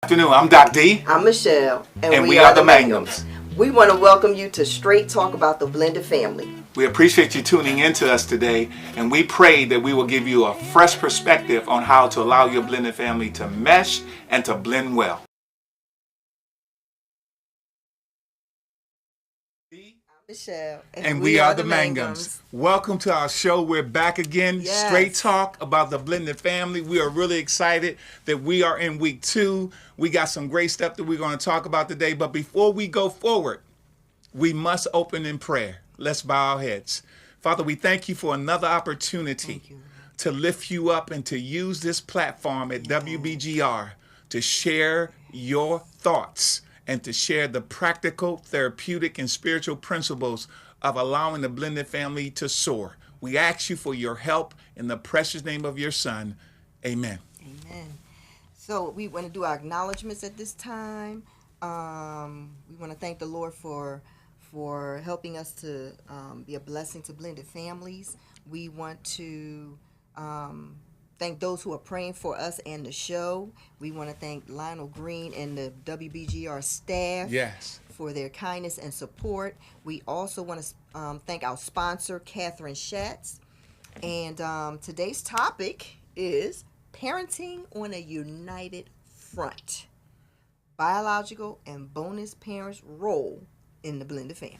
Afternoon. I'm Doc D. I'm Michelle. And we are the Mangums. We want to welcome you to Straight Talk about the blended family. We appreciate you tuning in to us today, and we pray that we will give you a fresh perspective on how to allow your blended family to mesh and to blend well. Michelle. And we are the Mangums. Welcome to our show. We're back again. Yes. Straight Talk about the blended family. We are really excited that we are in week 2. We got some great stuff that we're going to talk about today. But before we go forward, we must open in prayer. Let's bow our heads. Father, we thank you for another opportunity to lift you up and to use this platform at WBGR to share your thoughts and to share the practical, therapeutic, and spiritual principles of allowing the blended family to soar. We ask you for your help in the precious name of your Son. Amen. Amen. So we want to do our acknowledgments at this time. We want to thank the Lord for helping us to be a blessing to blended families. We want to thank those who are praying for us and the show. We want to thank Lionel Green and the WBGR staff for their kindness and support. We also want to thank our sponsor, Catherine Schatz. And today's topic is parenting on a united front. Biological and bonus parents' role in the blended family.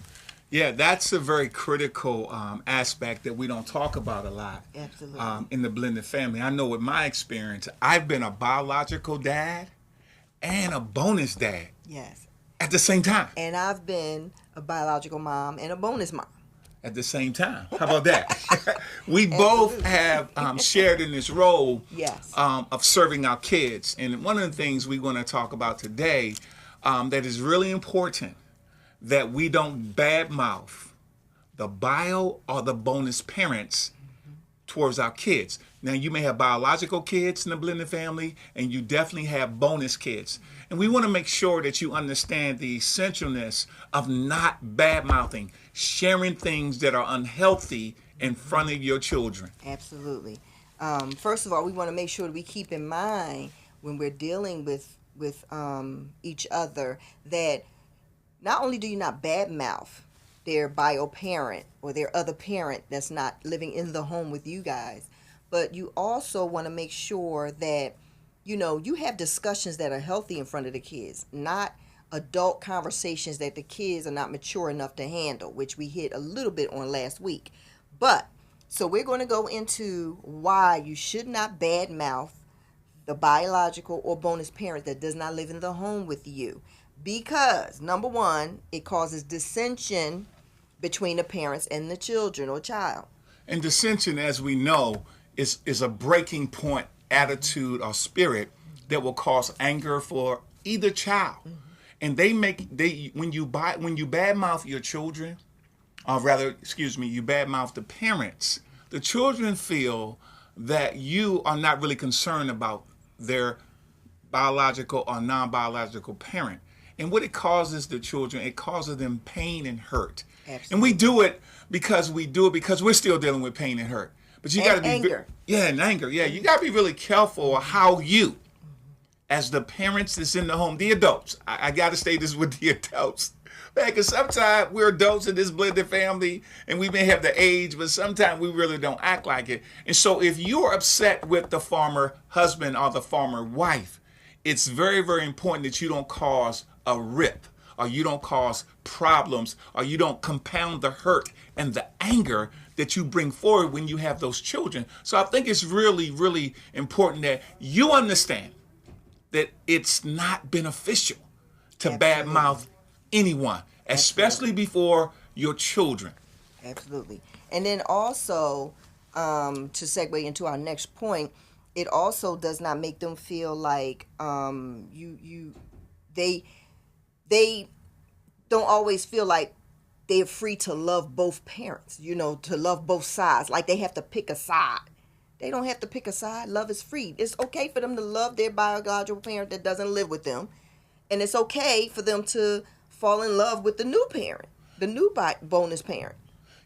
Yeah, that's a very critical aspect that we don't talk about a lot. Absolutely. In the blended family. I know with my experience, I've been a biological dad and a bonus dad. Yes. At the same time. And I've been a biological mom and a bonus mom. At the same time. How about that? We both have shared in this role of serving our kids. And one of the things we're going to talk about today that is really important, that we don't badmouth the bio or the bonus parents towards our kids. Now, you may have biological kids in the blended family, and you definitely have bonus kids. And we want to make sure that you understand the essentialness of not badmouthing, sharing things that are unhealthy in front of your children. Absolutely. First of all, we want to make sure that we keep in mind when we're dealing with each other that not only do you not badmouth their bio parent or their other parent that's not living in the home with you guys, but you also want to make sure that, you have discussions that are healthy in front of the kids, not adult conversations that the kids are not mature enough to handle, which we hit a little bit on last week. So we're going to go into why you should not badmouth the biological or bonus parent that does not live in the home with you. Because, number one, it causes dissension between the parents and the children or child. And dissension, as we know, is a breaking point attitude or spirit that will cause anger for either child. And when you badmouth your children, or rather, you badmouth the parents, the children feel that you are not really concerned about their biological or non-biological parent. And what it causes the children, it causes them pain and hurt. Absolutely. And we do it because we're still dealing with pain and hurt. But you got to be anger. And anger. Yeah, you got to be really careful how you, as the parents that's in the home, the adults. I got to say this with the adults, because sometimes we're adults in this blended family, and we may have the age, but sometimes we really don't act like it. And so, if you're upset with the former husband or the former wife, it's very, very important that you don't cause a rip, or you don't cause problems, or you don't compound the hurt and the anger that you bring forward when you have those children. So I think it's really, really important that you understand that it's not beneficial to badmouth anyone, especially before your children. Absolutely. And then also, to segue into our next point, it also does not make them feel like they don't always feel like they're free to love both parents, to love both sides, like they have to pick a side. They don't have to pick a side. Love is free. It's okay for them to love their biological parent that doesn't live with them. And it's okay for them to fall in love with the new parent, the new bonus parent.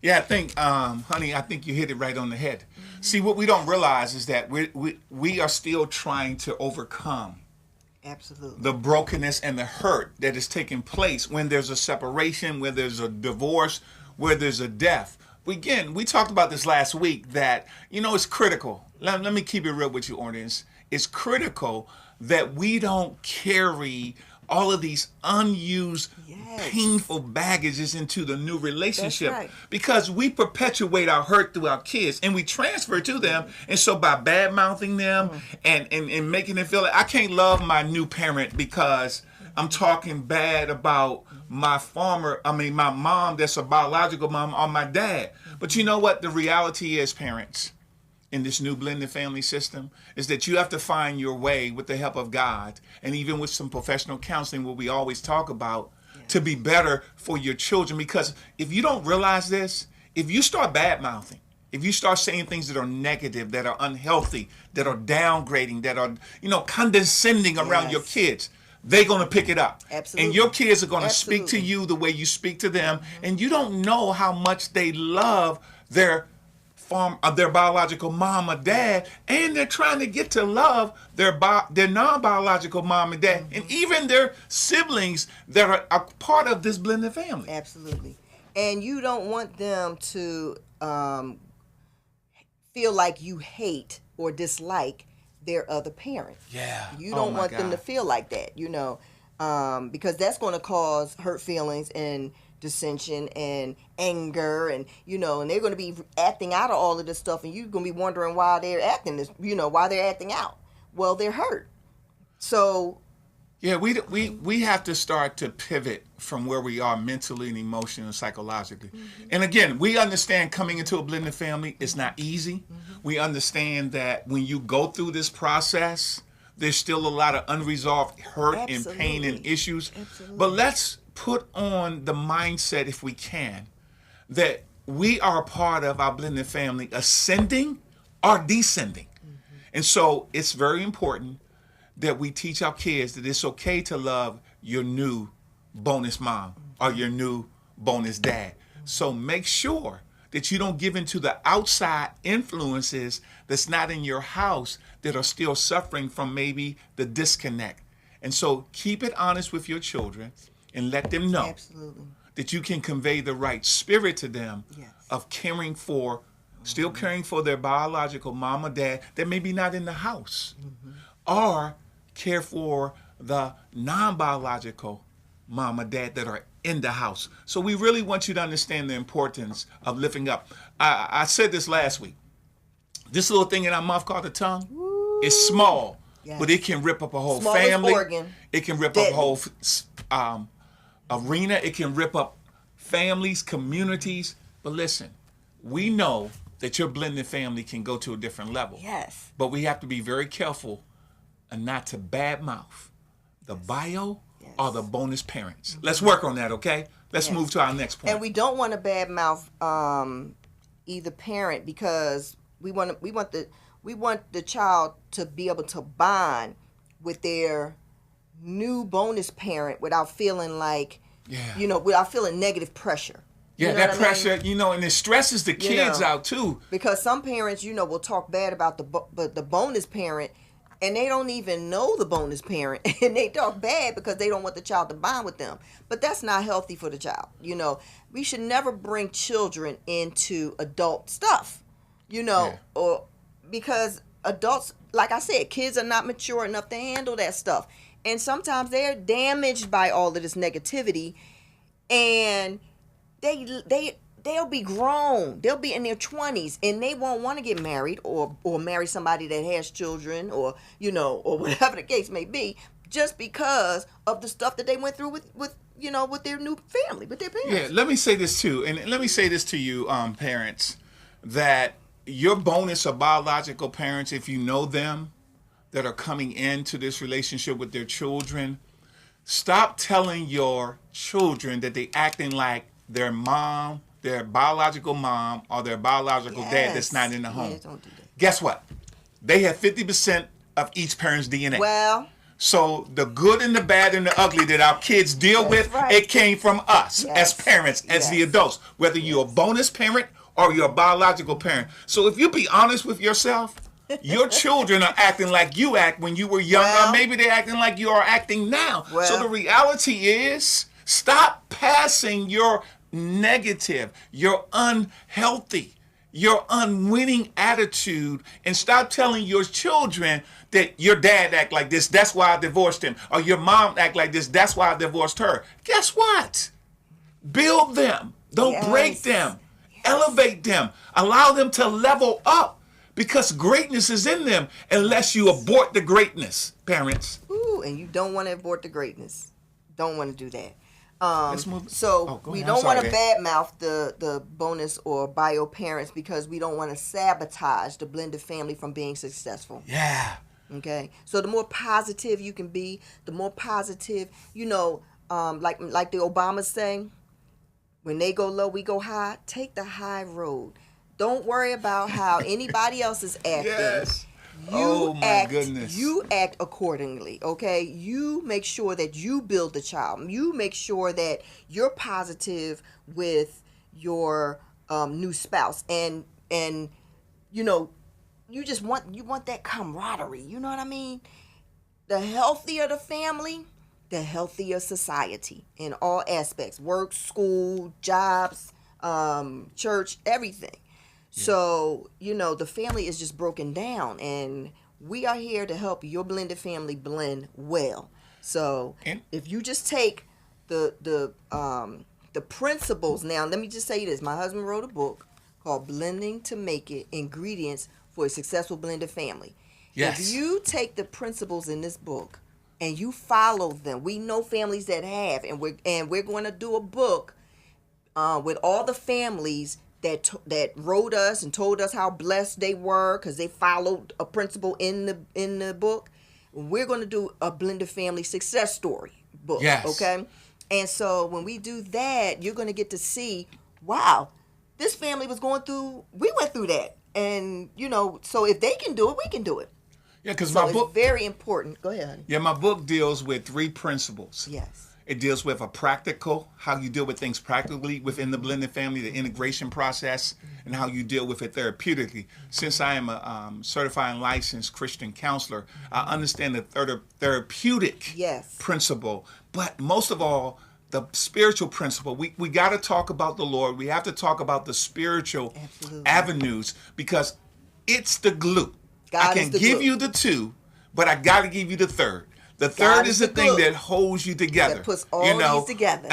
Yeah, I think, honey, I think you hit it right on the head. See, what we don't realize is that we are still trying to overcome Absolutely. the brokenness and the hurt that is taking place when there's a separation, where there's a divorce, where there's a death. Again, we talked about this last week that, it's critical. Let me keep it real with you, audience. It's critical that we don't carry all of these unused, painful baggages into the new relationship. That's right. Because we perpetuate our hurt through our kids and we transfer to them. And so by bad mouthing them and making them feel like I can't love my new parent because I'm talking bad about my mom that's a biological mom, or my dad. But you know what? The reality is, parents, in this new blended family system, is that you have to find your way with the help of God, and even with some professional counseling, what we always talk about, to be better for your children. Because if you don't realize this, if you start bad mouthing, if you start saying things that are negative, that are unhealthy, that are downgrading, that are, condescending around your kids, they're going to pick it up. Absolutely. And your kids are going to speak to you the way you speak to them. And you don't know how much they love their biological mom or dad, and they're trying to get to love their non-biological mom and dad, and even their siblings that are a part of this blended family. Absolutely. And you don't want them to feel like you hate or dislike their other parent. Yeah. You don't want them to feel like that, because that's going to cause hurt feelings and dissension and anger, and and they're going to be acting out of all of this stuff, and you're going to be wondering why they're acting this, why they're acting out. Well, they're hurt. So yeah, we have to start to pivot from where we are mentally and emotionally and psychologically. And again, we understand coming into a blended family is not easy. We understand that when you go through this process, there's still a lot of unresolved hurt and pain and issues. Absolutely. But let's put on the mindset, if we can, that we are a part of our blended family ascending or descending. And so it's very important that we teach our kids that it's okay to love your new bonus mom or your new bonus dad. So make sure that you don't give into the outside influences that's not in your house that are still suffering from maybe the disconnect. And so keep it honest with your children and let them know that you can convey the right spirit to them of caring for, still caring for their biological mom or dad that may be not in the house, or care for the non-biological mom or dad that are in the house. So we really want you to understand the importance of lifting up. I said this last week. This little thing in our mouth called the tongue is small, but it can rip up a whole family. Organ. It can rip up a whole arena. It can rip up families, communities. But listen, we know that your blended family can go to a different level. Yes. But we have to be very careful and not to badmouth the bio or the bonus parents. Let's work on that, okay? Let's move to our next point. And we don't want to badmouth either parent, because we want the child to be able to bond with their new bonus parent without feeling like, without feeling negative pressure. Yeah, that pressure, and it stresses the kids out too. Because some parents, will talk bad about the bonus parent, and they don't even know the bonus parent, and they talk bad because they don't want the child to bond with them. But that's not healthy for the child. We should never bring children into adult stuff, or because adults, like I said, kids are not mature enough to handle that stuff. And sometimes they're damaged by all of this negativity, and they'll be grown. They'll be in their 20s, and they won't want to get married or marry somebody that has children, or or whatever the case may be, just because of the stuff that they went through with their new family, with their parents. Yeah, let me say this too, and let me say this to you, parents, that your bonus or biological parents, if you know them, that are coming into this relationship with their children, stop telling your children that they acting like their mom, their biological mom, or their biological dad that's not in the home. Don't do that. Guess what? They have 50% of each parent's DNA. Well, so the good and the bad and the ugly that our kids deal with, it came from us as parents, as the adults, whether you're a bonus parent or you're a biological parent. So if you be honest with yourself, Your children are acting like you act when you were younger. Well, Maybe they're acting like you are acting now. Well, so the reality is, stop passing your negative, your unhealthy, your unwinning attitude, and stop telling your children that your dad act like this, that's why I divorced him, or your mom act like this, that's why I divorced her. Guess what? Build them. Don't break them. Elevate them. Allow them to level up, because greatness is in them unless you abort the greatness, parents. Ooh, and you don't want to abort the greatness. Don't want to do that. Let's move. We don't want to badmouth the bonus or bio parents, because we don't want to sabotage the blended family from being successful. Yeah. Okay. So the more positive you can be, the more positive, like the Obamas say, when they go low, we go high. Take the high road. Don't worry about how anybody else is acting. Yes. Goodness. You act accordingly, okay? You make sure that you build the child. You make sure that you're positive with your new spouse, and you just want that camaraderie. You know what I mean? The healthier the family, the healthier society in all aspects: work, school, jobs, church, everything. So, the family is just broken down, and we are here to help your blended family blend well. So, if you just take the principles. Now, let me just say this. My husband wrote a book called Blending to Make It: Ingredients for a Successful Blended Family. Yes. If you take the principles in this book and you follow them, we know families that have, and we're going to do a book with all the families that wrote us and told us how blessed they were because they followed a principle in the book. We're going to do a blended family success story book. Yes. Okay. And so when we do that, you're going to get to see, wow, this family we went through that. And, so if they can do it, we can do it. Yeah, because So my book. it's very important. Go ahead, honey. Yeah, my book deals with 3 principles. Yes. It deals with how you deal with things practically within the blended family, the integration process, and how you deal with it therapeutically. Since I am a certified and licensed Christian counselor, I understand the therapeutic principle, but most of all, the spiritual principle. We got to talk about the Lord. We have to talk about the spiritual avenues, because it's the glue. I can give you the 2, but I got to give you the third. The third is the thing that holds you together. That puts all these together.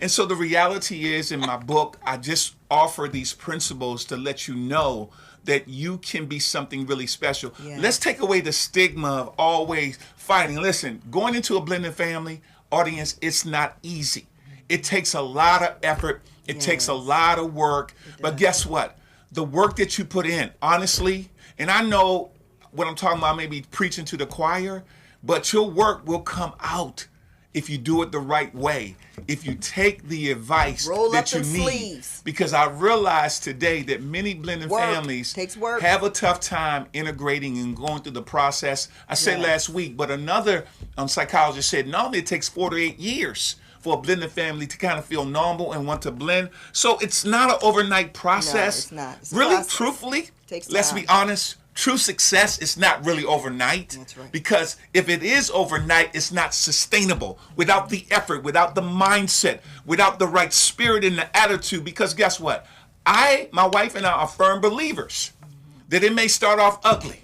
And so the reality is, in my book, I just offer these principles to let you know that you can be something really special. Yeah. Let's take away the stigma of always fighting. Listen, going into a blended family audience, it's not easy. It takes a lot of effort. It takes a lot of work. But guess what? The work that you put in, honestly, and I know what I'm talking about, maybe preaching to the choir, but your work will come out if you do it the right way, if you take the advice that you need. Sleeves. Because I realize today that many blended families have a tough time integrating and going through the process. I said last week, but another psychologist said not only it takes 4 to 8 years for a blended family to kind of feel normal and want to blend. So it's not an overnight process. No, it's not. It's really, truthfully, let's be honest, true success is not really overnight. That's right. Because if it is overnight, it's not sustainable without the effort, without the mindset, without the right spirit and the attitude. Because guess what? My wife and I are firm believers that it may start off ugly,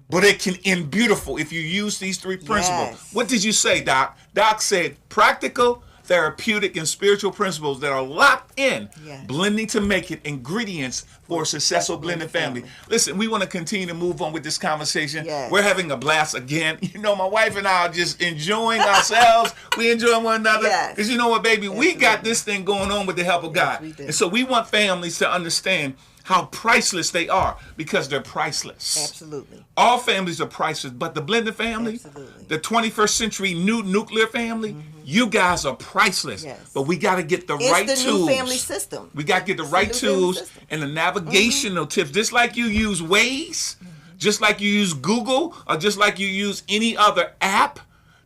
but it can end beautiful if you use these 3 principles. Yes. What did you say, Doc? Doc said practical, therapeutic, and spiritual principles that are locked in, blending to make it ingredients for a successful blended family. Listen, we want to continue to move on with this conversation. Yes. We're having a blast again. My wife and I are just enjoying ourselves. We enjoy one another. Because you know what, baby? Absolutely. We got this thing going on with the help of God. And so we want families to understand how priceless they are, because they're priceless. Absolutely. All families are priceless, but the blended family, the 21st century new nuclear family, you guys are priceless. Yes. But we got to get the right tools. It's the new family system. We got to get the right tools and the navigational tips. Just like you use Waze, just like you use Google, or just like you use any other app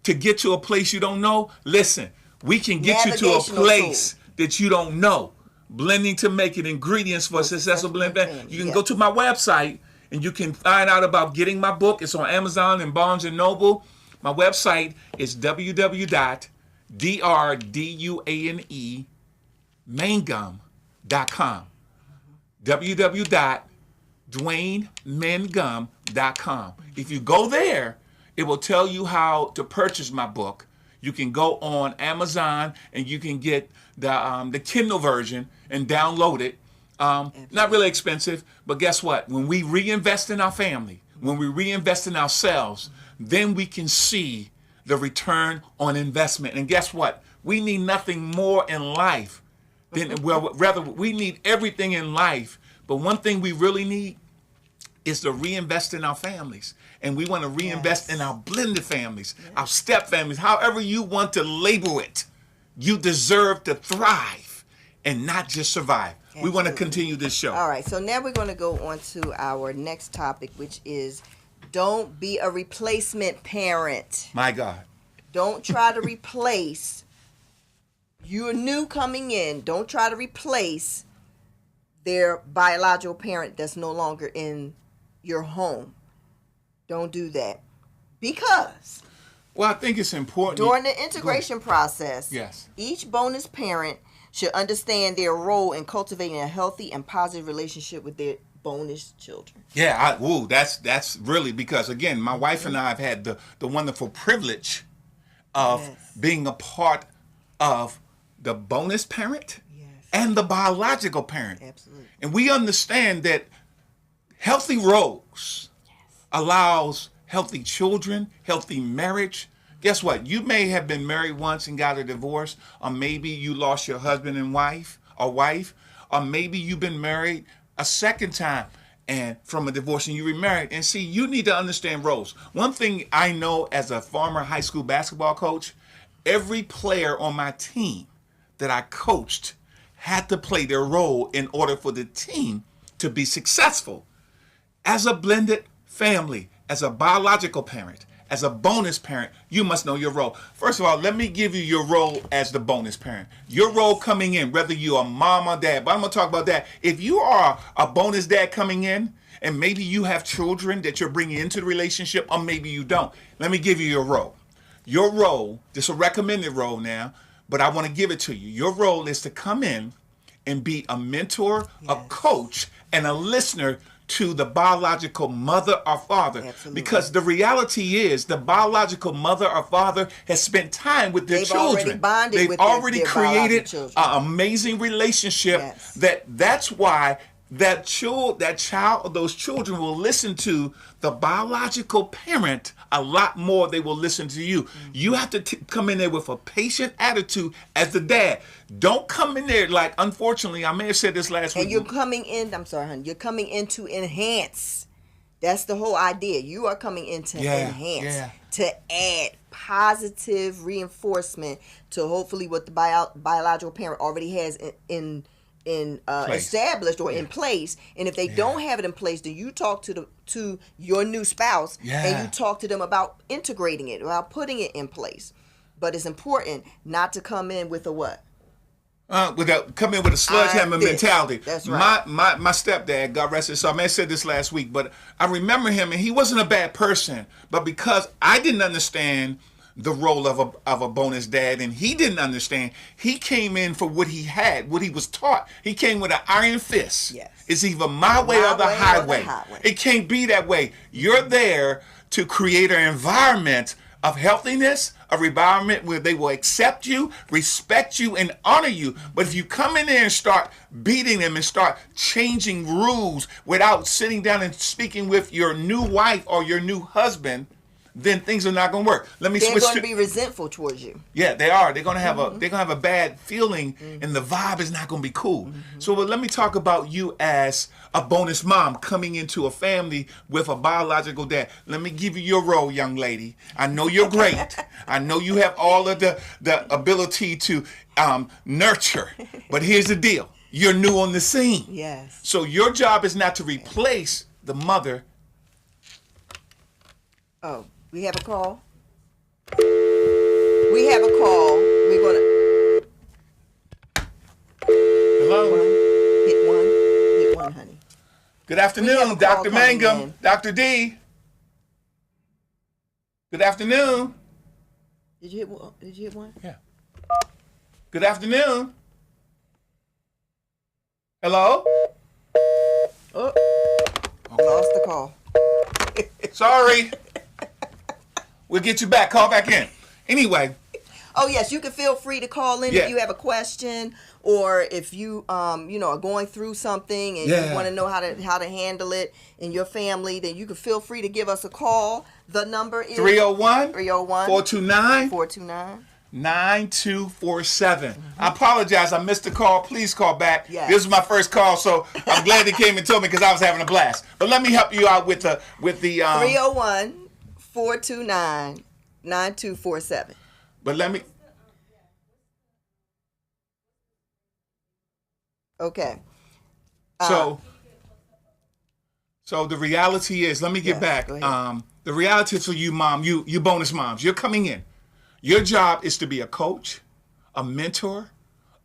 to get to a place you don't know. Listen, we can get you to a place that you don't know. Blending to make it ingredients for a successful blend. You can go to my website And you can find out about getting my book. It's on Amazon and Barnes & Noble. My website is www.DRDUANEMangum.com. www.DwayneMangum.com. If you go there, it will tell you how to purchase my book. You can go on Amazon and you can get the Kindle version and download it. Not really expensive, but guess what? When we reinvest in our family, when we reinvest in ourselves, then we can see the return on investment. And guess what? We need nothing more in life than, well, rather, we need everything in life. But one thing we really need is to reinvest in our families. And we want to reinvest in our blended families, our step families, however you want to label it. You deserve to thrive and not just survive. Absolutely. We want to continue this show. All right, so now we're going to go on to our next topic, which is don't be a replacement parent. My God. Don't try to replace. You're new coming in. Don't try to replace their biological parent that's no longer in your home. Don't do that. Because well, I think it's important during the integration process, yes, each bonus parent should understand their role in cultivating a healthy and positive relationship with their bonus children. Yeah, that's really, because again, my wife and I have had the wonderful privilege of being a part of the bonus parent and the biological parent. Absolutely. And we understand that healthy roles allows healthy children, healthy marriage. Guess what? You may have been married once and got a divorce, or maybe you lost your husband and wife, or maybe you've been married a second time and from a divorce and you remarried. And see, you need to understand roles. One thing I know as a former high school basketball coach, every player on my team that I coached had to play their role in order for the team to be successful. As a blended family, as a biological parent, as a bonus parent, you must know your role. First of all, let me give you your role as the bonus parent. Your role coming in, whether you're a mom or dad, but I'm going to talk about that. If you are a bonus dad coming in, and maybe you have children that you're bringing into the relationship, or maybe you don't, let me give you your role. Your role, this is a recommended role now, but I want to give it to you. Your role is to come in and be a mentor, a coach, and a listener to the biological mother or father. Absolutely. Because the reality is the biological mother or father has spent time with their children. Already bonded They've with already their created children. an amazing relationship. That's why that child or those children will listen to the biological parent a lot more. They will listen to you. You have to come in there with a patient attitude as the dad. Don't come in there like, unfortunately, I may have said this last week. And you're coming in, I'm sorry, honey, you're coming in to enhance. That's the whole idea. You are coming in to enhance, to add positive reinforcement to hopefully what the biological parent already has in established or in place. And if they don't have it in place, then you talk to your new spouse and you talk to them about integrating it, about putting it in place. But it's important not to come in with a what? Come in with a sledgehammer mentality. That's right. My stepdad, God rest his soul, I may have said this last week, but I remember him, and he wasn't a bad person, but because I didn't understand the role of a bonus dad, and he didn't understand, he came in for what he had, what he was taught. He came with an iron fist. Yes. It's either my way or the highway. It can't be that way. You're there to create an environment of healthiness, a environment where they will accept you, respect you, and honor you. But if you come in there and start beating them and start changing rules without sitting down and speaking with your new wife or your new husband, then things are not going to work. They're going to be resentful towards you. Yeah, they are. They're going to have a bad feeling, and the vibe is not going to be cool. So let me talk about you as a bonus mom coming into a family with a biological dad. Let me give you your role, young lady. I know you're great. I know you have all of the ability to nurture. But here's the deal. You're new on the scene. Yes. So your job is not to replace the mother. Oh. We have a call. We have a call. We're going to... Hello? Hit one, honey. Good afternoon, Dr. Mangum. Dr. D. Good afternoon. Did you hit one? Yeah. Good afternoon. Hello? Oh, lost the call. Sorry. We'll get you back. Call back in. Anyway. Oh, yes, you can feel free to call in if you have a question, or if you are going through something and you want to know how to handle it in your family, then you can feel free to give us a call. The number is 301-429-9247. I apologize. I missed the call. Please call back. Yes. This is my first call, so I'm glad they came and told me because I was having a blast. But let me help you out with the 301-429-9247. But let me. Okay. So the reality is, let me get back. The reality is for you, mom, you bonus moms, you're coming in. Your job is to be a coach, a mentor,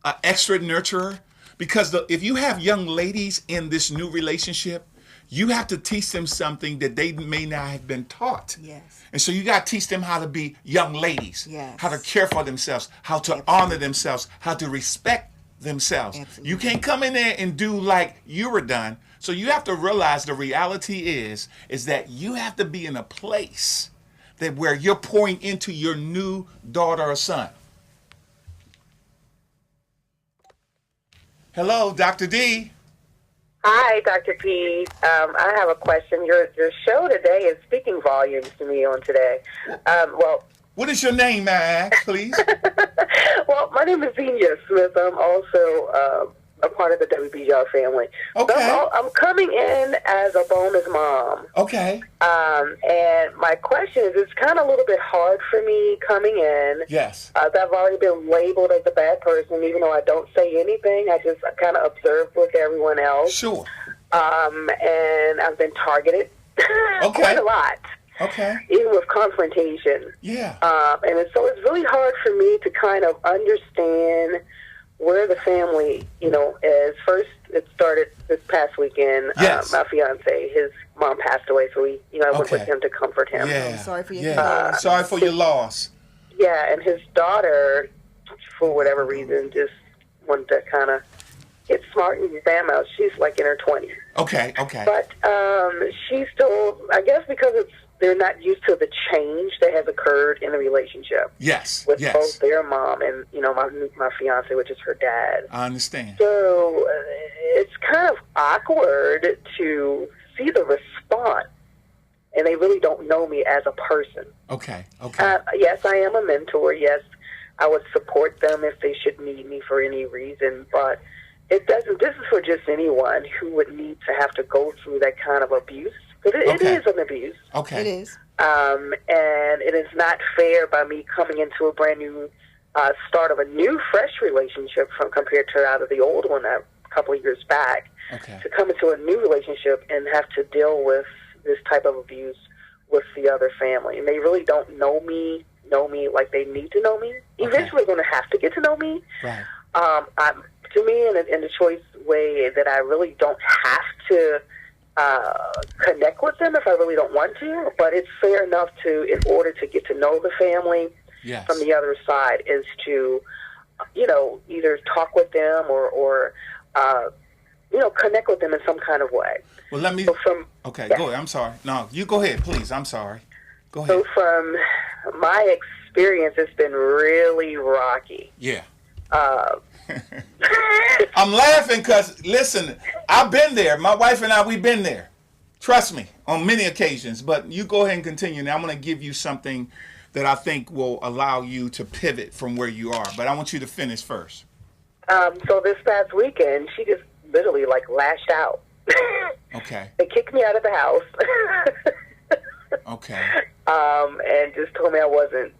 an extra nurturer. Because if you have young ladies in this new relationship, you have to teach them something that they may not have been taught. Yes. And so you got to teach them how to be young ladies, how to care for themselves, how to honor themselves, how to respect themselves. Absolutely. You can't come in there and do like you were done. So you have to realize the reality is that you have to be in a place that where you're pouring into your new daughter or son. Hello, Dr. D. Hi, Dr. P. I have a question. Your show today is speaking volumes to me on today. What is your name, may I ask, please? Well, my name is Zenia Smith. I'm also a part of the WBGR family. Okay. So I'm coming in as a bonus mom. Okay. And my question is, it's kind of a little bit hard for me coming in. Yes. I've already been labeled as a bad person, even though I don't say anything. I just kind of observe with everyone else. Sure. And I've been targeted quite a lot. Okay. Even with confrontation. Yeah. And so it's really hard for me to kind of understand where the family, is. First, it started this past weekend. Yes. My fiance, his mom passed away, so I went with him to comfort him. Yeah. Sorry for your sorry for your loss. Yeah, and his daughter, for whatever reason, just wanted to kind of get smart and bam out. She's like in her 20s. Okay. But she's still, I guess because they're not used to the change that has occurred in the relationship. Yes. With both their mom and, my fiance, which is her dad. I understand. So it's kind of awkward to see the response, and they really don't know me as a person. Okay. Yes, I am a mentor. Yes, I would support them if they should need me for any reason, but this is for just anyone who would need to have to go through that kind of abuse. Because it is an abuse. Okay. It is. And it is not fair by me coming into a brand new start of a new, fresh relationship compared to out of the old one a couple of years back. Okay. To come into a new relationship and have to deal with this type of abuse with the other family. And they really don't know me like they need to know me. Eventually they're going to have to get to know me. Right. To me, in a choice way that I really don't have to connect with them if I really don't want to, but it's fair enough in order to get to know the family from the other side, is to, either talk with them or connect with them in some kind of way. Well, let me. So go ahead. I'm sorry. No, you go ahead, please. I'm sorry. Go ahead. So from my experience, it's been really rocky. Yeah. I'm laughing because, listen, I've been there. My wife and I, we've been there. Trust me, on many occasions. But you go ahead and continue. Now I'm going to give you something that I think will allow you to pivot from where you are. But I want you to finish first. So this past weekend, she just literally lashed out. Okay. They kicked me out of the house. Okay. And just told me I wasn't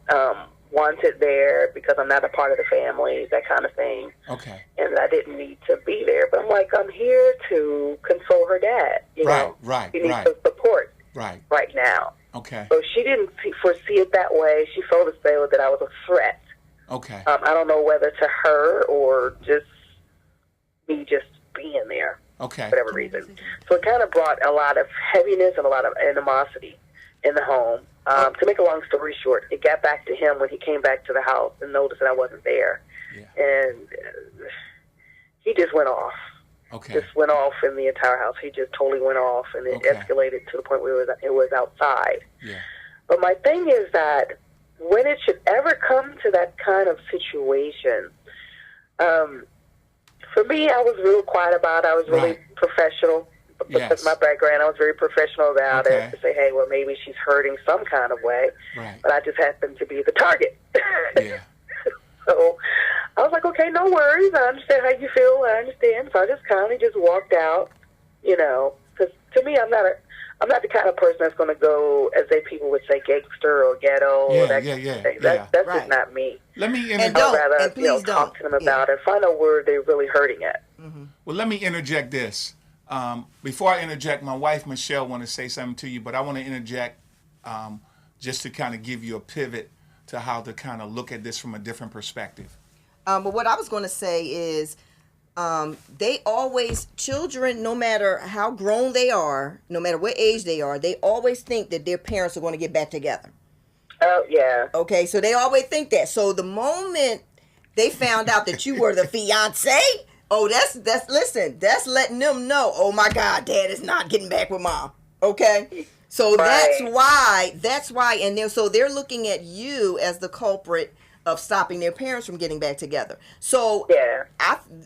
wanted there because I'm not a part of the family, that kind of thing. Okay. And I didn't need to be there. But I'm I'm here to console her dad. Right. He needs some support right now. Okay. So she didn't foresee it that way. She felt as though that I was a threat. Okay. I don't know whether to her or just me just being there. Okay. whatever reason. So it kind of brought a lot of heaviness and a lot of animosity in the home. To make a long story short, it got back to him when he came back to the house and noticed that I wasn't there. Yeah. And he just went off. Okay. Just went off in the entire house. He just totally went off, and it escalated to the point where it was outside. Yeah. But my thing is that when it should ever come to that kind of situation, for me, I was real quiet about it. I was really professional. Because of my background, I was very professional about it, to say, hey, well, maybe she's hurting some kind of way. Right. But I just happened to be the target. Yeah. So I was like, okay, no worries. I understand how you feel. I understand. So I just kindly just walked out, because to me, I'm not the kind of person that's going to go, as people would say, gangster or ghetto or that kind of thing. That's just not me. Let me I'd rather talk to them about it, find out where they're really hurting at. Mm-hmm. Well, let me interject this. Before I interject, my wife, Michelle, want to say something to you, but I want to interject just to kind of give you a pivot to how to kind of look at this from a different perspective. But what I was going to say is children, no matter how grown they are, no matter what age they are, they always think that their parents are going to get back together. Oh, yeah. Okay, so they always think that. So the moment they found out that you were the fiance, that's letting them know, oh my God, Dad is not getting back with Mom. Okay? So that's why, and they're looking at you as the culprit of stopping their parents from getting back together. So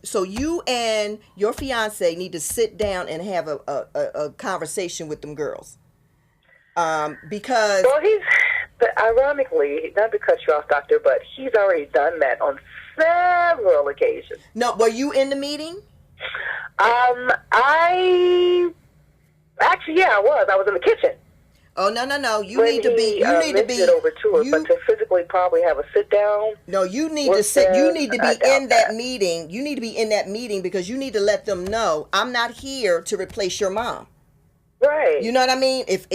so you and your fiance need to sit down and have a conversation with them girls. Because ironically, not to cut you off, Doctor, but he's already done that on several occasions. No, were you in the meeting? I was in the kitchen. Oh no! You when need to be. You need to be. It over to her, but to physically probably have a sit down. No, you need to sit. You need to be in that meeting. You need to be in that meeting because you need to let them know I'm not here to replace your mom. Right. You know what I mean? If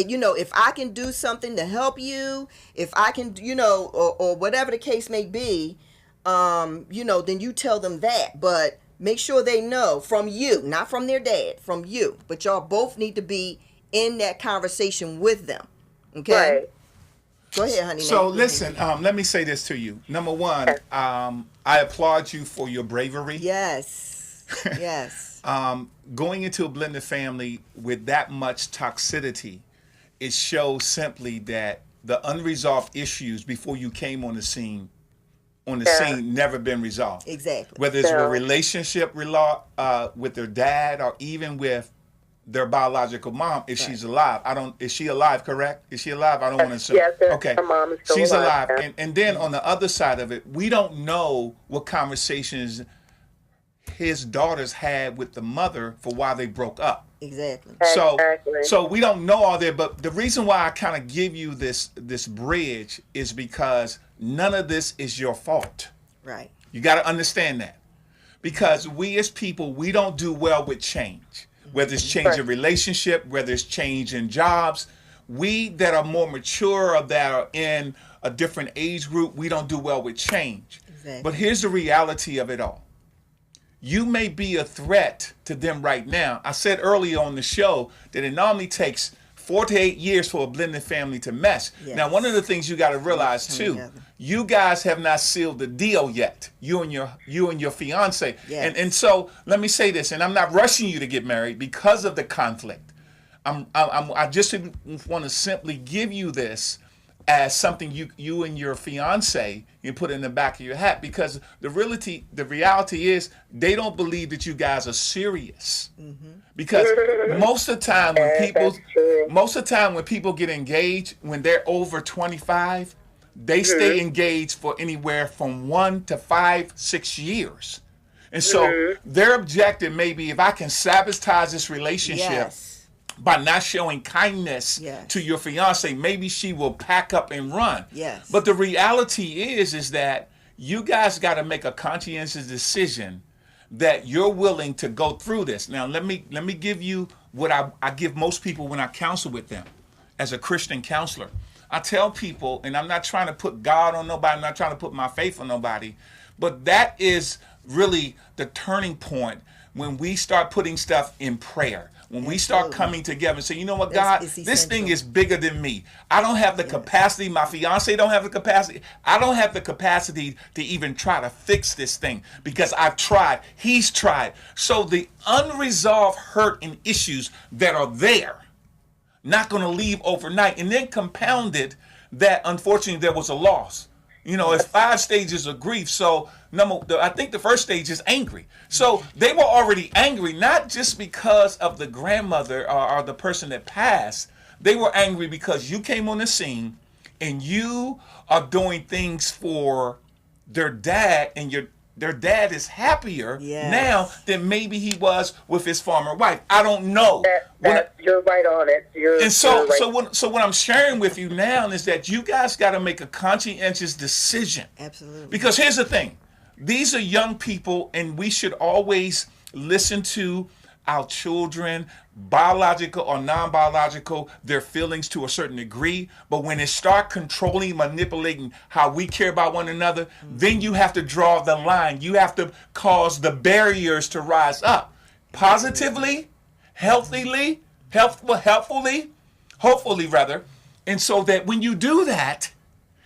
I can do something to help you, if I can, or whatever the case may be, then you tell them that. But make sure they know from you, not from their dad, from you. But y'all both need to be in that conversation with them. Okay? Right. Go ahead, honey. So listen, let me say this to you. Number one, I applaud you for your bravery. Yes. Yes. Going into a blended family with that much toxicity, it shows simply that the unresolved issues before you came on the scene never been resolved. Exactly. Whether it's a relationship with their dad or even with their biological mom, if she's alive. Is she alive, correct? Is she alive? I don't want to assume. Yes, sir. Okay. Her mom is still She's alive. Yeah. And then on the other side of it, we don't know what conversations his daughters had with the mother for why they broke up. Exactly. So we don't know all that, but the reason why I kind of give you this bridge is because none of this is your fault. Right. You got to understand that. Because we as people, we don't do well with change. Whether it's change in relationship, whether it's change in jobs. We that are more mature or that are in a different age group, we don't do well with change. Exactly. But here's the reality of it all. You may be a threat to them right now. I said earlier on the show that it normally takes 4 to 8 years for a blended family to mesh. Yes. Now, one of the things you got to realize too, you guys have not sealed the deal yet. You and your fiance. Yes. And so let me say this, and I'm not rushing you to get married because of the conflict. I just want to simply give you this as something you and your fiance you put in the back of your hat, because the reality is they don't believe that you guys are serious. Mm-hmm. Because most of the time when people get engaged, when they're over 25, they stay engaged for anywhere from 1 to 5, 6 years. And so their objective may be, if I can sabotage this relationship by not showing kindness to your fiance, maybe she will pack up and run. Yes. But the reality is that you guys got to make a conscientious decision that you're willing to go through this. Now, let me give you what I give most people when I counsel with them as a Christian counselor. I tell people, and I'm not trying to put God on nobody, I'm not trying to put my faith on nobody, but that is really the turning point when we start putting stuff in prayer. When we start coming together and say, you know what, God, this thing is bigger than me. I don't have the capacity. My fiance don't have the capacity. I don't have the capacity to even try to fix this thing because I've tried. He's tried. So the unresolved hurt and issues that are there, not going to leave overnight, and then compounded that, unfortunately, there was a loss. It's 5 stages of grief. So I think the first stage is angry. So they were already angry, not just because of the grandmother or the person that passed. They were angry because you came on the scene and you are doing things for their dad, and their dad is happier now than maybe he was with his former wife. I don't know. You're right on it. So what I'm sharing with you now is that you guys got to make a conscientious decision. Absolutely. Because here's the thing. These are young people, and we should always listen to our children, biological or non-biological, their feelings to a certain degree. But when it start controlling, manipulating how we care about one another, then you have to draw the line. You have to cause the barriers to rise up positively, healthily, hopefully rather. And so that when you do that,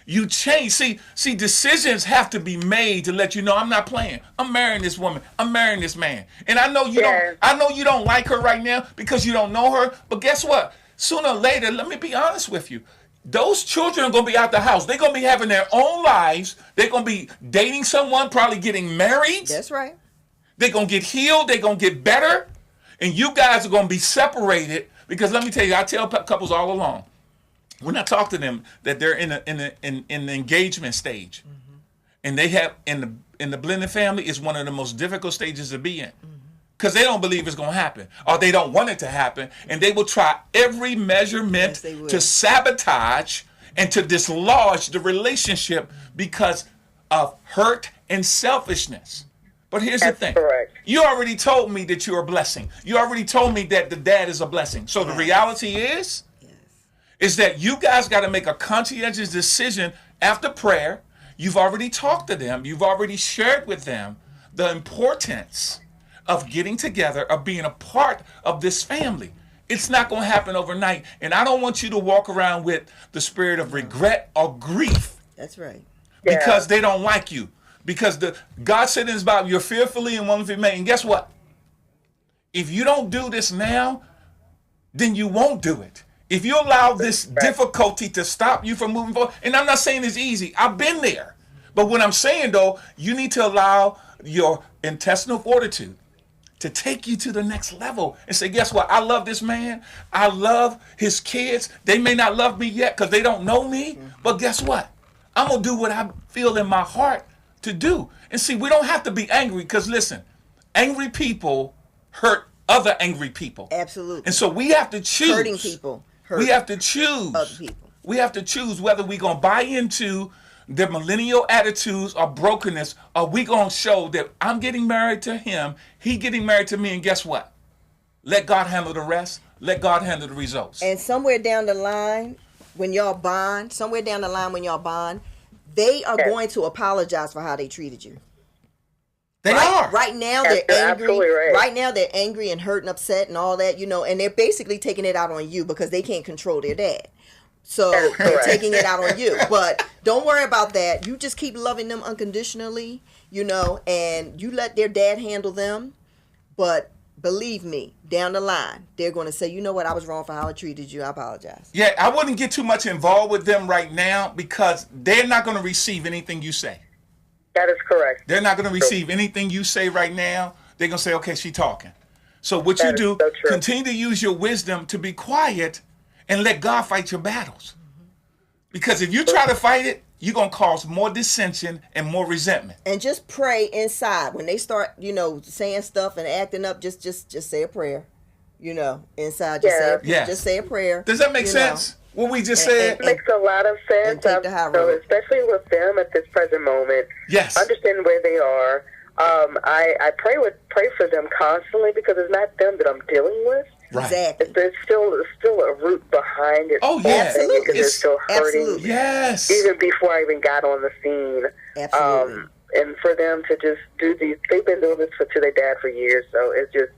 you change. See, decisions have to be made to let you know I'm not playing. I'm marrying this woman. I'm marrying this man. And I know you don't. I know you don't like her right now because you don't know her. But guess what? Sooner or later, let me be honest with you. Those children are going to be out the house. They're going to be having their own lives. They're going to be dating someone, probably getting married. That's right. They're going to get healed. They're going to get better. And you guys are going to be separated because let me tell you, I tell couples all along, when I talk to them that they're in the engagement stage, and they have in the blended family is one of the most difficult stages to be in, because they don't believe it's going to happen or they don't want it to happen, and they will try every measurement to sabotage and to dislodge the relationship because of hurt and selfishness. But here's the thing. Correct. You already told me that you're a blessing. You already told me that the dad is a blessing. So the reality is that you guys got to make a conscientious decision after prayer. You've already talked to them. You've already shared with them the importance of getting together, of being a part of this family. It's not going to happen overnight. And I don't want you to walk around with the spirit of regret or grief. That's right. Because they don't like you. Because God said in his Bible, you're fearfully and wonderfully made. And guess what? If you don't do this now, then you won't do it. If you allow this difficulty to stop you from moving forward, and I'm not saying it's easy, I've been there. But what I'm saying, though, you need to allow your intestinal fortitude to take you to the next level and say, guess what? I love this man. I love his kids. They may not love me yet because they don't know me. But guess what? I'm going to do what I feel in my heart to do. And see, we don't have to be angry because, listen, angry people hurt other angry people. Absolutely. And so we have to choose. Hurting people. We have to choose. Other people. We have to choose whether we're going to buy into their millennial attitudes or brokenness, or we going to show that I'm getting married to him, he getting married to me, and guess what? Let God handle the rest. Let God handle the results. And somewhere down the line, when y'all bond, they are going to apologize for how they treated you. They are. Right now, they're angry. Right. Right now, they're angry and hurt and upset and all that, and they're basically taking it out on you because they can't control their dad. So they're taking it out on you. But don't worry about that. You just keep loving them unconditionally, and you let their dad handle them. But believe me, down the line, they're going to say, you know what, I was wrong for how I treated you. I apologize. Yeah, I wouldn't get too much involved with them right now because they're not going to receive anything you say. That is correct. They're not going to receive anything you say right now. They're going to say, okay, she's talking. So what you do, continue to use your wisdom to be quiet and let God fight your battles. Because if you try to fight it, you're going to cause more dissension and more resentment. And just pray inside. When they start, saying stuff and acting up, just say a prayer. Inside, just say a prayer. Does that make sense? What we just said? It makes a lot of sense. Especially with them at this present moment. Yes. Understand where they are. I pray for them constantly because it's not them that I'm dealing with. Right. Exactly. There's still a root behind it. Oh, yeah. Absolutely. Because they're still hurting. Absolutely. Yes. Even before I even got on the scene. Absolutely. and for them to just do these, they've been doing this to their dad for years, so it's just,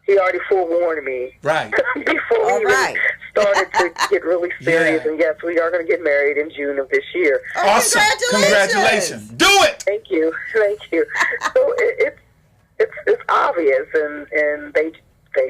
he already forewarned me. Right. Before we really started to get really serious. Yeah. And yes, we are going to get married in June of this year. Oh, awesome. Congratulations. Do it. Thank you. Thank you. So it's obvious, and they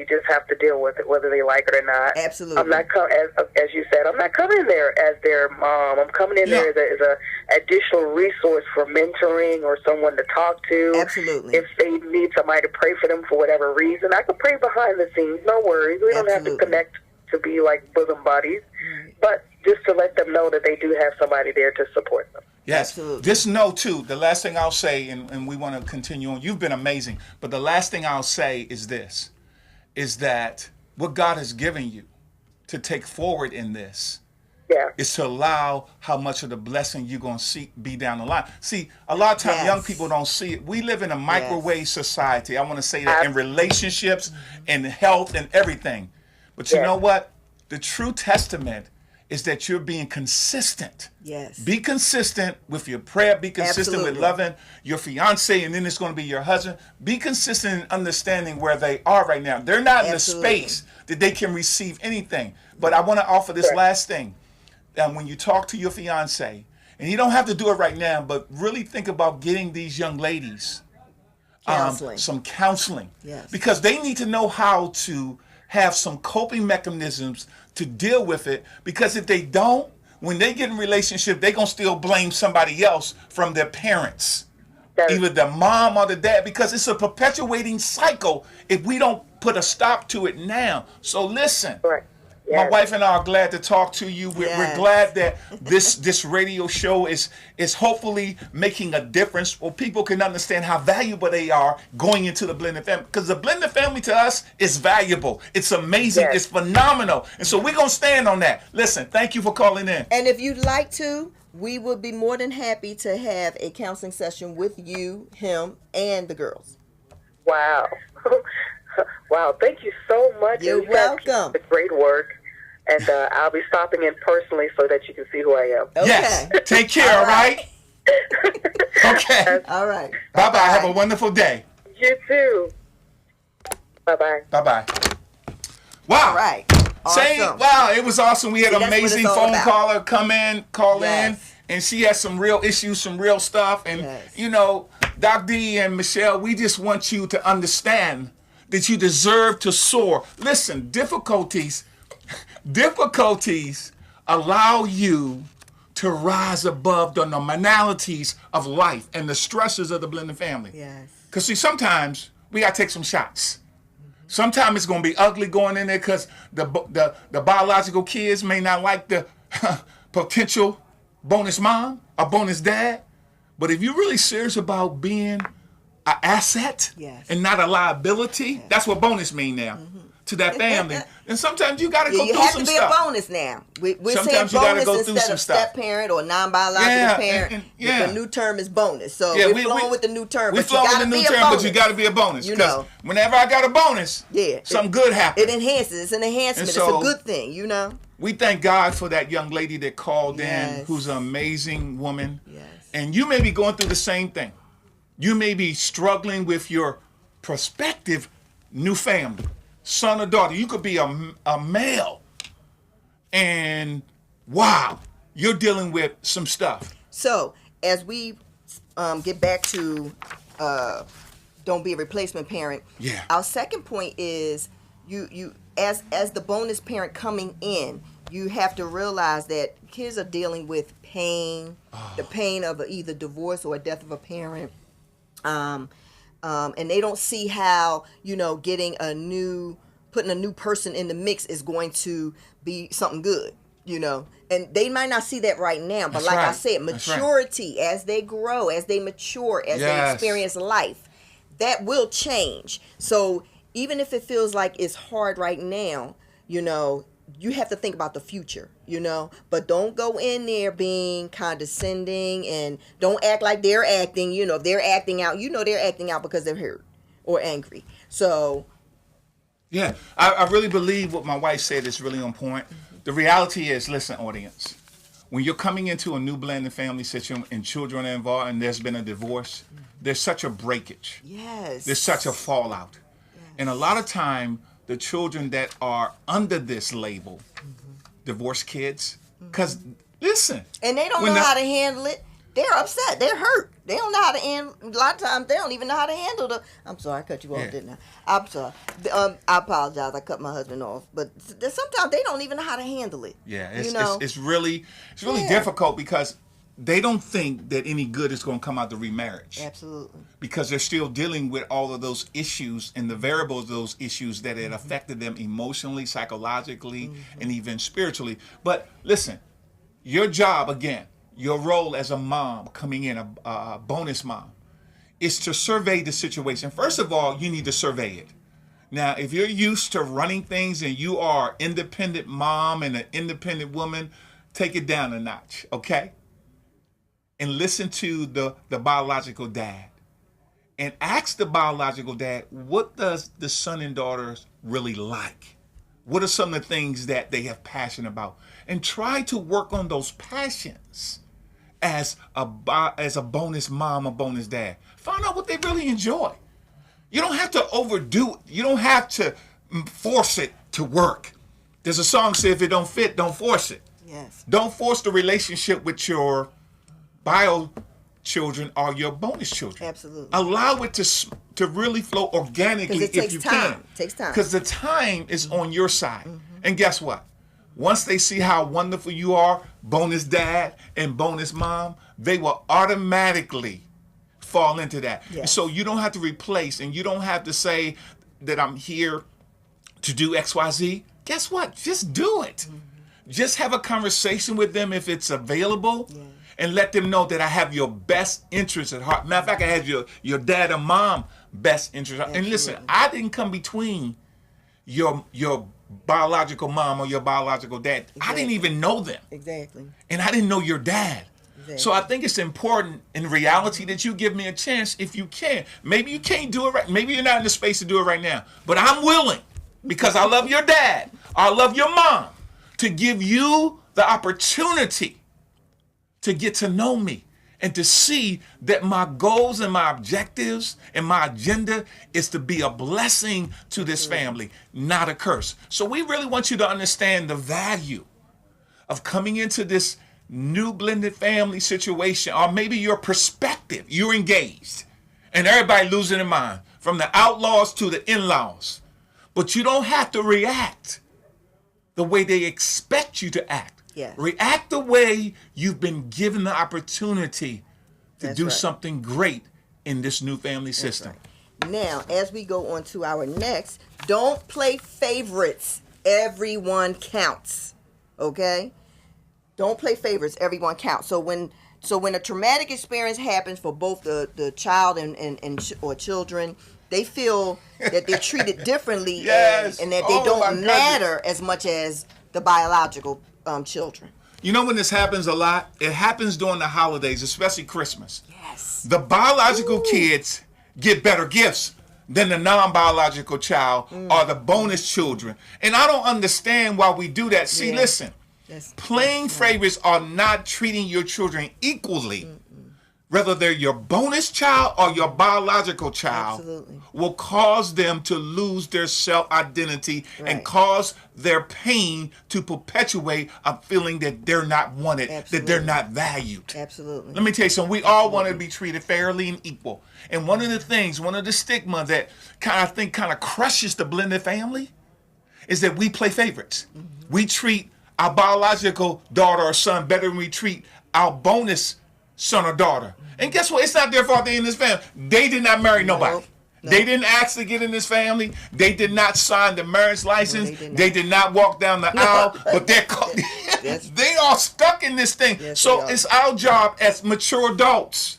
just have to deal with it, whether they like it or not. Absolutely. I'm not as you said, I'm not coming in there as their mom. I'm coming in there as a additional resource for mentoring or someone to talk to. Absolutely. If they need somebody to pray for them for whatever reason, I can pray behind the scenes. No worries. We don't have to connect to be like bosom buddies, but just to let them know that they do have somebody there to support them. Yes. Absolutely. Just know, too, the last thing I'll say, and we want to continue on, you've been amazing, but the last thing I'll say is this, is that what God has given you to take forward in this is to allow how much of the blessing you're going to see be down the line. See, a lot of times young people don't see it. We live in a microwave society. I want to say that in relationships, in health, and everything. But you know what? The true testament is that you're being consistent. Yes. Be consistent with your prayer. Be consistent with loving your fiance, and then it's going to be your husband. Be consistent in understanding where they are right now. They're not in the space that they can receive anything. But I want to offer this last thing. When you talk to your fiance, and you don't have to do it right now, but really think about getting these young ladies some counseling. Yes. Because they need to know how to have some coping mechanisms to deal with it, because if they don't, when they get in a relationship, they're going to still blame somebody else from their parents, either the mom or the dad, because it's a perpetuating cycle if we don't put a stop to it now. So listen. Right. My wife and I are glad to talk to you. We're glad that this radio show is hopefully making a difference where people can understand how valuable they are going into the blended family. Because the blended family to us is valuable. It's amazing. It's phenomenal. And so we're going to stand on that. Listen, thank you for calling in. And if you'd like to, we would be more than happy to have a counseling session with you, him, and the girls. Wow. Wow. Thank you so much. You're welcome. It's great work. And I'll be stopping in personally so that you can see who I am. Okay. Yes. Take care, all right? Okay. All right. Bye-bye. Have a wonderful day. You too. Bye-bye. Bye-bye. Wow. All right. Awesome. Wow, it was awesome. We had an amazing phone caller call in, and she has some real issues, some real stuff. And, you know, Doc Dee and Michelle, we just want you to understand that you deserve to soar. Listen, difficulties allow you to rise above the normalities of life and the stresses of the blended family. Yes. Because, see, sometimes we got to take some shots. Sometimes it's going to be ugly going in there because the biological kids may not like the potential bonus mom or bonus dad. But if you're really serious about being an asset and not a liability, that's what bonus mean now. To that family, and sometimes you got to go through some stuff. You have to be a bonus now. We're sometimes saying bonus go instead of step parent or non-biological parent. The new term is bonus. So we're flowing with the new term. We're flowing with the new term, but you got to be a bonus. You know, whenever I got a bonus, something good happens. It enhances. It's an enhancement. So, it's a good thing. You know. We thank God for that young lady that called in, who's an amazing woman. Yes. And you may be going through the same thing. You may be struggling with your prospective new family. Son or daughter, you could be a male, and wow, you're dealing with some stuff. So as we get back to don't be a replacement parent, our second point is you as the bonus parent coming in, you have to realize that kids are dealing with pain, the pain of either divorce or a death of a parent. And they don't see how, putting a new person in the mix is going to be something good, and they might not see that right now. But I said, maturity, as they grow, as they mature, as they experience life, that will change. So even if it feels like it's hard right now, you have to think about the future, but don't go in there being condescending and don't act like they're acting, if they're acting out, they're acting out because they're hurt or angry. So. Yeah, I really believe what my wife said is really on point. The reality is, listen, audience, when you're coming into a new blended family situation and children are involved and there's been a divorce, there's such a breakage. Yes. There's such a fallout. Yes. And a lot of time, the children that are under this label, divorced kids, because listen. And they don't know how to handle it. They're upset. They're hurt. They don't know how to handle. A lot of times, they don't even know how to handle the. I'm sorry, I cut you off, didn't I? I'm sorry. I apologize. I cut my husband off. But sometimes they don't even know how to handle it. Yeah, it's really difficult because they don't think that any good is going to come out of remarriage. Absolutely. Because they're still dealing with all of those issues and the variables of those issues that had affected them emotionally, psychologically, and even spiritually. But listen, your job again. Your role as a mom coming in, a bonus mom, is to survey the situation. First of all, you need to survey it. Now, if you're used to running things and you are an independent mom and an independent woman, take it down a notch, okay? And listen to the biological dad. And ask the biological dad, what does the son and daughters really like? What are some of the things that they have passion about? And try to work on those passions as a bonus mom or bonus dad. Find out what they really enjoy. You don't have to overdo it. You don't have to force it to work. There's a song say, if it don't fit, don't force it. Yes. Don't force the relationship with your bio children or your bonus children. Absolutely. Allow it to really flow organically if you can. It takes time. Because the time is on your side. And guess what? Once they see how wonderful you are, bonus dad and bonus mom, they will automatically fall into that. Yes. So you don't have to replace, and you don't have to say that I'm here to do X, Y, Z. Guess what? Just do it. Just have a conversation with them if it's available, and let them know that I have your best interest at heart. Matter of fact, I have your dad and mom best interest. And listen, I didn't come between your biological mom or your biological dad. Exactly. I didn't even know them. Exactly. And I didn't know your dad. Exactly. So I think it's important in reality that you give me a chance if you can. Maybe you can't do it right. Maybe you're not in the space to do it right now. But I'm willing, because I love your dad, I love your mom, to give you the opportunity to get to know me and to see that my goals and my objectives and my agenda is to be a blessing to this family, not a curse. So we really want you to understand the value of coming into this new blended family situation, or maybe your perspective. You're engaged and everybody losing their mind, from the outlaws to the in-laws. But you don't have to react the way they expect you to act. Yes. React the way you've been given the opportunity to do something great in this new family system. Right. Now, as we go on to our next, don't play favorites. Everyone counts. Okay? Don't play favorites. Everyone counts. So when a traumatic experience happens for both the child or children, they feel that they're treated differently. Yes. and that they don't matter as much as the biological children. You know when this happens a lot? It happens during the holidays, especially Christmas. Yes. The biological kids get better gifts than the non-biological child or the bonus children. And I don't understand why we do that. See, listen, playing favorites are not treating your children equally. Whether they're your bonus child or your biological child, will cause them to lose their self-identity and cause their pain to perpetuate a feeling that they're not wanted, that they're not valued. Absolutely. Let me tell you something. We all want to be treated fairly and equal. And one of the stigma that I think crushes the blended family is that we play favorites. We treat our biological daughter or son better than we treat our bonus son or daughter. And guess what? It's not their fault they're in this family. They did not marry nobody. No. They didn't ask to get in this family. They did not sign the marriage license. No, they did not walk down the aisle. But they are stuck in this thing. Yes, so it's our job as mature adults.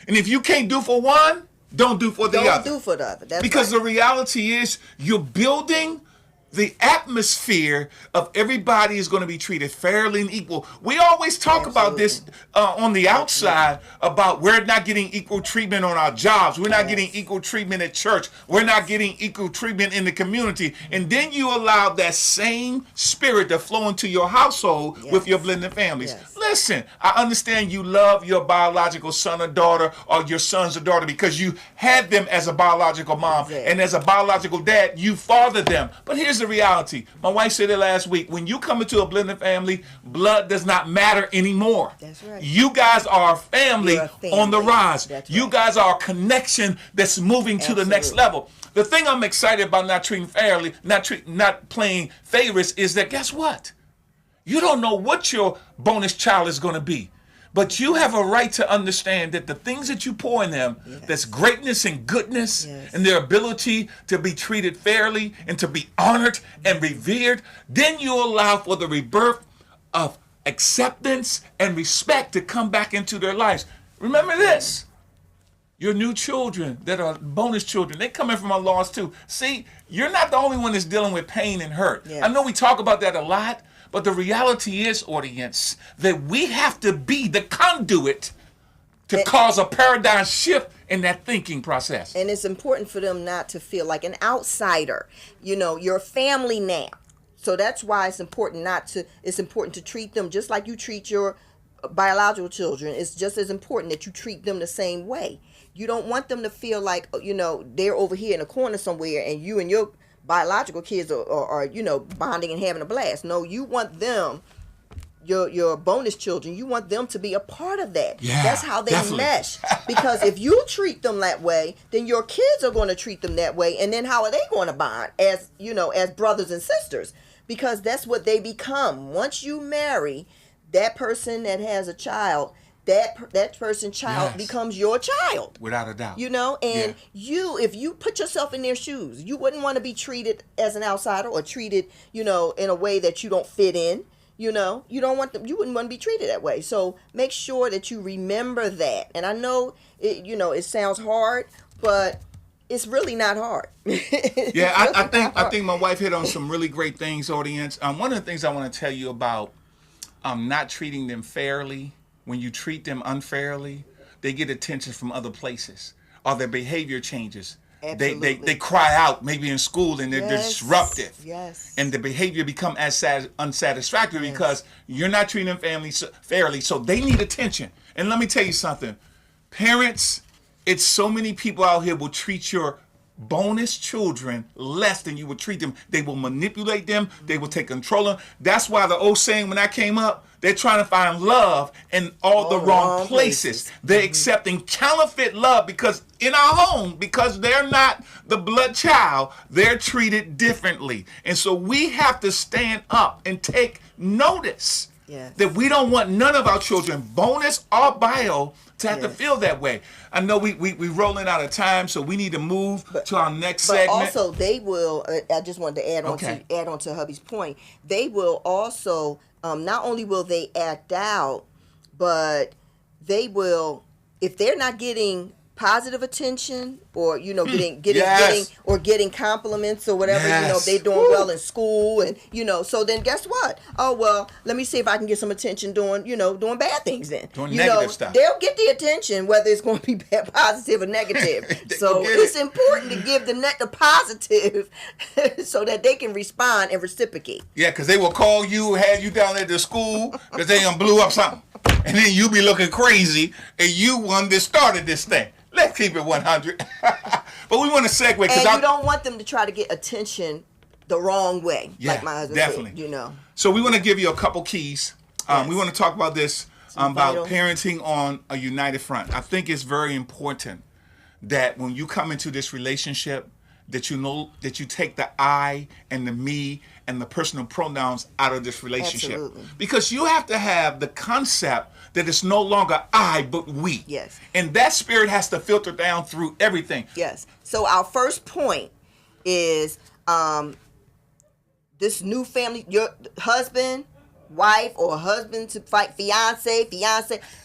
And if you can't do for one, don't do for the other. Don't do for the other. That's because the reality is you're building the atmosphere of everybody is going to be treated fairly and equal. We always talk about this on the outside about we're not getting equal treatment on our jobs. We're not getting equal treatment at church. We're not getting equal treatment in the community. And then you allow that same spirit to flow into your household with your blended families. Yes. Listen, I understand you love your biological son or daughter or your son's or daughter because you had them as a biological mom. And as a biological dad, you fathered them. But here's the reality. My wife said it last week. When you come into a blended family, blood does not matter anymore. That's right. You guys are a family, on the rise. That's you right. guys are a connection that's moving to the next level. The thing I'm excited about not treating fairly, not playing favorites is that guess what? You don't know what your bonus child is going to be. But you have a right to understand that the things that you pour in them, that's greatness and goodness and their ability to be treated fairly and to be honored and revered, then you allow for the rebirth of acceptance and respect to come back into their lives. Remember this. Your new children that are bonus children, they come in from our laws too. See, you're not the only one that's dealing with pain and hurt. I know we talk about that a lot. But the reality is, audience, that we have to be the conduit to cause a paradigm shift in that thinking process. And it's important for them not to feel like an outsider. You know, you're family now. So that's why it's important to treat them just like you treat your biological children. It's just as important that you treat them the same way. You don't want them to feel like, they're over here in a corner somewhere and you and your biological kids are bonding and having a blast. No, you want them, your bonus children, you want them to be a part of that. That's how they mesh. Because if you treat them that way, then your kids are going to treat them that way. And then how are they going to bond as brothers and sisters? Because that's what they become. Once you marry that person that has a child, that person's child becomes your child. Without a doubt. And if you put yourself in their shoes, you wouldn't want to be treated as an outsider or treated, in a way that you don't fit in. You wouldn't want to be treated that way. So make sure that you remember that. And I know it sounds hard, but it's really not hard. I think my wife hit on some really great things, audience. One of the things I want to tell you about not treating them fairly. When you treat them unfairly, they get attention from other places, or their behavior changes. Absolutely. They cry out maybe in school and they're disruptive. Yes. And the behavior become unsatisfactory because you're not treating them fairly. So they need attention. And let me tell you something. Parents, it's so many people out here will treat your bonus children less than you would treat them. They will manipulate them. They will take control of them. That's why the old saying when I came up, they're trying to find love in all the wrong places. They're accepting counterfeit love because in our home, because they're not the blood child, they're treated differently. And so we have to stand up and take notice that we don't want none of our children, bonus or bio, to have to feel that way. I know we rolling out of time, so we need to move to our next segment. But also, they will. I just wanted to add on to hubby's point. They will also not only will they act out, but they will, if they're not getting positive attention or getting compliments or whatever, if they're doing well in school and so then guess what? Oh well, let me see if I can get some attention doing bad things then. Doing negative stuff. They'll get the attention whether it's going to be positive or negative. So it's important to give the positive so that they can respond and reciprocate. Yeah, because they will call you, have you down at the school because they done blew up something. And then you be looking crazy and you one that started this thing. Let's keep it 100. But we want to segue. And you don't want them to try to get attention the wrong way, like my husband said, So we want to give you a couple keys. We want to talk about this, about parenting on a united front. I think it's very important that when you come into this relationship, that you know that you take the I and the me and the personal pronouns out of this relationship. Absolutely. Because you have to have the concept that it's no longer I, but we. Yes. And that spirit has to filter down through everything. Yes. So our first point is this new family, your husband, wife, or husband to fight fiance,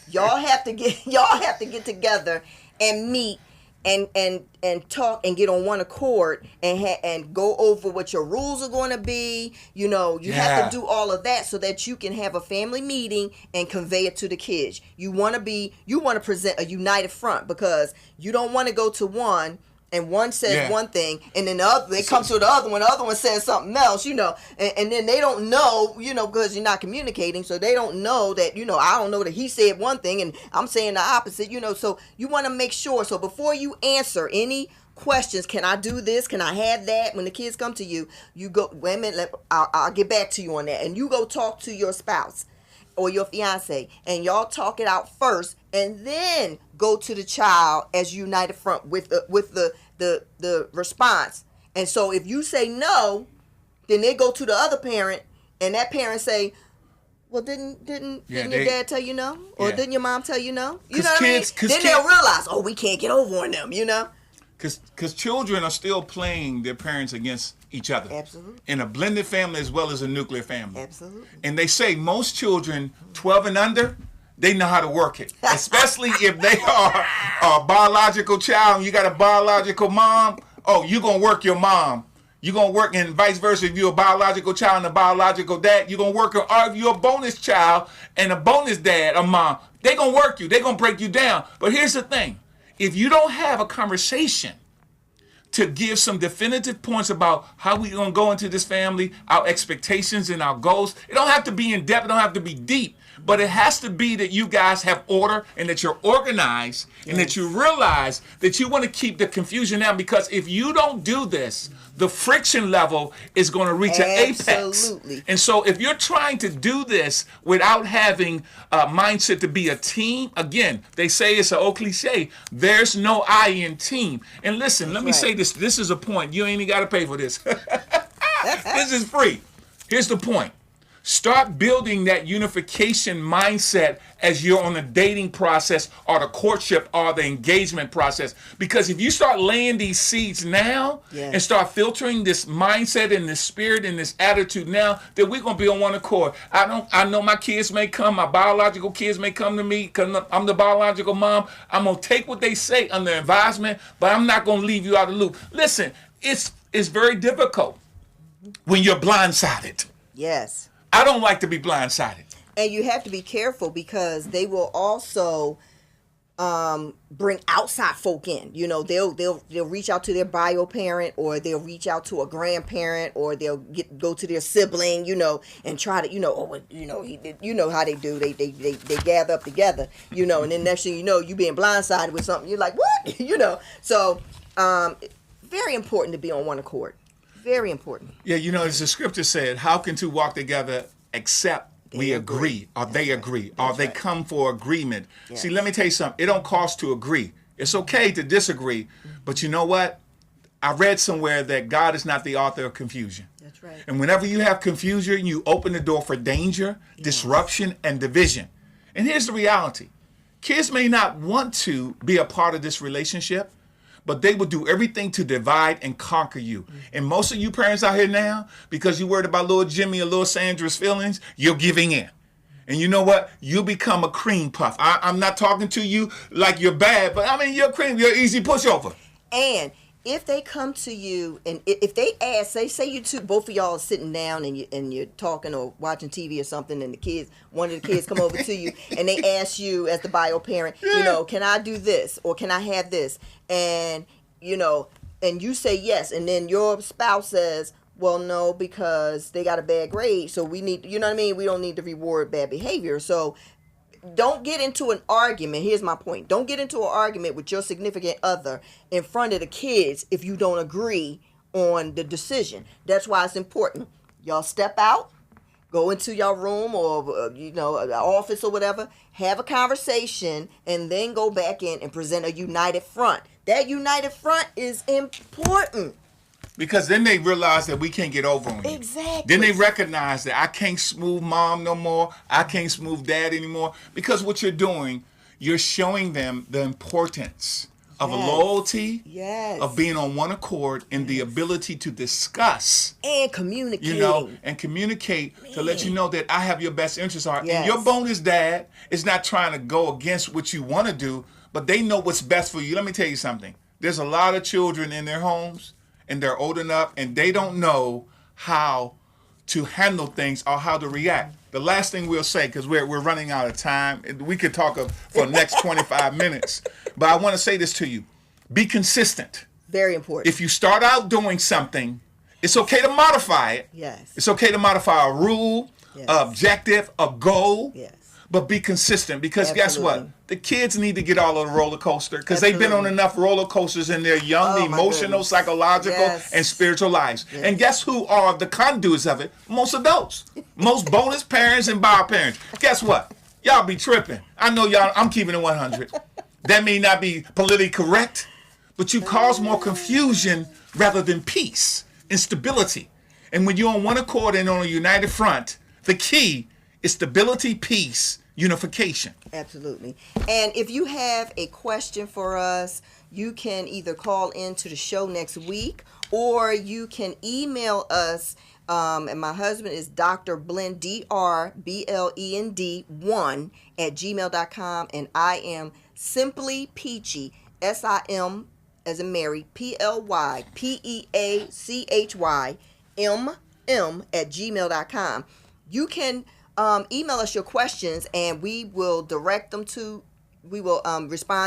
y'all have to get together and meet and talk and get on one accord and go over what your rules are going to be. You know, you have to do all of that so that you can have a family meeting and convey it to the kids. You want to present a united front, because you don't want to go to one and one says one thing, and then they come to the other one says something else, you know, and then they don't know, you know, because you're not communicating, so they don't know that, you know, I don't know that he said one thing and I'm saying the opposite, you know, so you want to make sure. So before you answer any questions, can I do this, can I have that, when the kids come to you, you go, wait a minute, I'll get back to you on that, and you go talk to your spouse or your fiance, and y'all talk it out first, and then go to the child as united front with the response. And so if you say no, then they go to the other parent, and that parent say, well, didn't your dad tell you no, or didn't your mom tell you no? You know what I mean? Then they'll realize, oh, we can't get over on them, you know. Because children are still playing their parents against each other. Absolutely. In a blended family as well as a nuclear family. Absolutely. And they say most children 12 and under, they know how to work it. Especially if they are a biological child and you got a biological mom. Oh, you're going to work your mom. You're going to work, and vice versa. If you're a biological child and a biological dad, you're going to work. Or if you're a bonus child and a bonus dad or mom, they're going to work you. They're going to break you down. But here's the thing. If you don't have a conversation to give some definitive points about how we're going to go into this family, our expectations and our goals, it don't have to be in depth, it don't have to be deep, but it has to be that you guys have order and that you're organized and that you realize that you want to keep the confusion down, because if you don't do this, the friction level is going to reach an apex. And so if you're trying to do this without having a mindset to be a team, again, they say it's an old cliche, there's no I in team. And listen, let me say this. This is a point. You ain't even got to pay for this. This is free. Here's the point. Start building that unification mindset as you're on the dating process or the courtship or the engagement process. Because if you start laying these seeds now and start filtering this mindset and this spirit and this attitude now, then we're going to be on one accord. I know my kids may come, my biological kids may come to me because I'm the biological mom. I'm going to take what they say under advisement, but I'm not going to leave you out of the loop. Listen, it's very difficult when you're blindsided. Yes. I don't like to be blindsided. And you have to be careful, because they will also bring outside folk in. You know, they'll reach out to their bio parent, or they'll reach out to a grandparent, or they'll go to their sibling, you know, and try to, you know how they do. They gather up together, you know, and then next thing you know, you being blindsided with something. You're like, what? You know, so very important to be on one accord. Very important. Yeah, you know, as the scripture said, how can two walk together except we agree, or they agree, or they come for agreement? Yes. See, let me tell you something. It don't cost to agree. It's okay to disagree, but you know what? I read somewhere that God is not the author of confusion. That's right. And whenever you have confusion, you open the door for danger, disruption, and division. And here's the reality. Kids may not want to be a part of this relationship, but they will do everything to divide and conquer you. And most of you parents out here now, because you're worried about little Jimmy or little Sandra's feelings, you're giving in. And you know what? You become a cream puff. I'm not talking to you like you're bad, but I mean, you're cream. You're easy pushover. And if they come to you and if they ask, say you two, both of y'all are sitting down and you're talking or watching TV or something, and one of the kids come over to you and they ask you as the bio parent, you know, can I do this or can I have this? And, you know, and you say yes, and then your spouse says, well, no, because they got a bad grade, so we need, you know what I mean? We don't need to reward bad behavior. So don't get into an argument. Here's my point. Don't get into an argument with your significant other in front of the kids if you don't agree on the decision. That's why it's important. Y'all step out, go into your room or, you know, an office or whatever, have a conversation, and then go back in and present a united front. That united front is important. Because then they realize that we can't get over on you. Exactly. Then they recognize that I can't smooth mom no more. I can't smooth dad anymore. Because what you're doing, you're showing them the importance of loyalty, of being on one accord, and the ability to discuss. And communicate. You know, and communicate to let you know that I have your best interests at heart. And your bonus dad is not trying to go against what you want to do, but they know what's best for you. Let me tell you something. There's a lot of children in their homes, and they're old enough, and they don't know how to handle things or how to react. The last thing we'll say, because we're running out of time, we could talk for the next 25 minutes, but I want to say this to you. Be consistent. Very important. If you start out doing something, it's okay to modify it. Yes. It's okay to modify a rule, Yes. an objective, a goal. Yes. But be consistent, because guess what? Absolutely. The kids need to get all on the roller coaster, because they've been on enough roller coasters in their young, Oh, my emotional, goodness. psychological, Yes. and spiritual lives. Yes. And guess who are the conduits of it? Most adults. Most bonus parents and bio parents. Guess what? Y'all be tripping. I know y'all, I'm keeping it 100. That may not be politically correct, but you cause more confusion rather than peace and stability. And when you're on one accord and on a united front, the key is stability, peace, unification. Absolutely. And if you have a question for us, you can either call into the show next week, or you can email us. And my husband is Dr. Blend, DRBLEND 1 at gmail.com. And I am Simply Peachy, SIM as in Mary, PLYPEACHY at gmail.com. You can email us your questions, and we will respond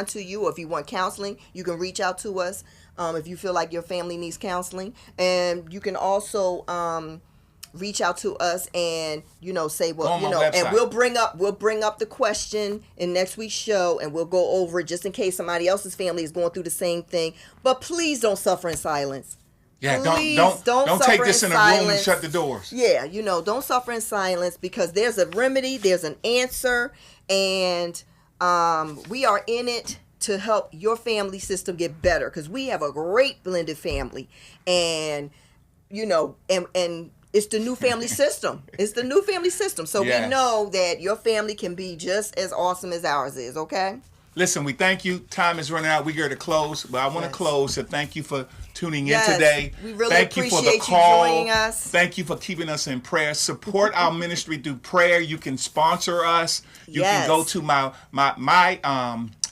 to you. Or if you want counseling, you can reach out to us if you feel like your family needs counseling. And you can also reach out to us and say and we'll bring up the question in next week's show, and we'll go over it just in case somebody else's family is going through the same thing. But please don't suffer in silence. Yeah, Please don't take this in a room and shut the doors. Yeah, don't suffer in silence, because there's a remedy, there's an answer, and we are in it to help your family system get better, because we have a great blended family, and and it's the new family system. It's the new family system. So Yes. we know that your family can be just as awesome as ours is, okay? Listen, we thank you. Time is running out. We're going to close, but I want to Yes. close to thank you for tuning Yes. in today. We really thank you for the appreciate you call. joining us. Thank you for keeping us in prayer. Support our ministry through prayer. You can sponsor us. You Yes. can go to my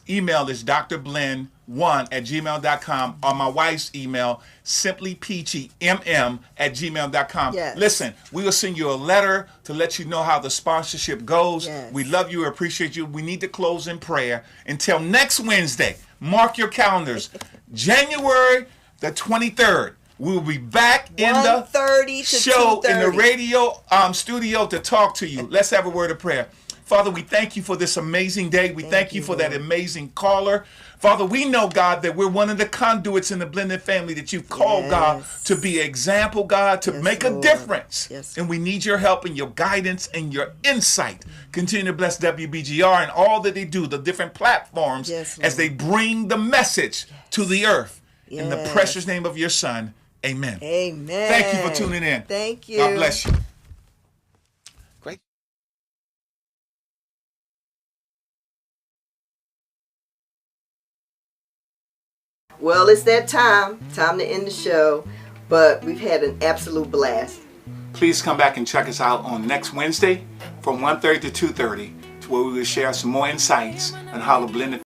email is drblend1@gmail.com, or my wife's email, simplypeachym@gmail.com. Yes. Listen, we will send you a letter to let you know how the sponsorship goes. Yes. We love you, appreciate you. We need to close in prayer. Until next Wednesday, mark your calendars. January the 23rd. We'll be back in the 1:30 to show in the 2:30. radio studio to talk to you. Let's have a word of prayer. Father, we thank you for this amazing day. We thank you for that amazing caller. Father, we know, God, that we're one of the conduits in the blended family that you've called, God, Yes. to be an example, God, to Yes, make a Lord. difference. Yes. And we need your help and your guidance and your insight. Continue to bless WBGR and all that they do, the different platforms, Yes, as Lord. they bring the message to the earth. In the Yes. precious name of your Son, amen. Amen. Thank you for tuning in. Thank you. God bless you. Great. Well, it's that time to end the show, but we've had an absolute blast. Please come back and check us out on next Wednesday from 1:30 to 2:30, to where we will share some more insights on how the blended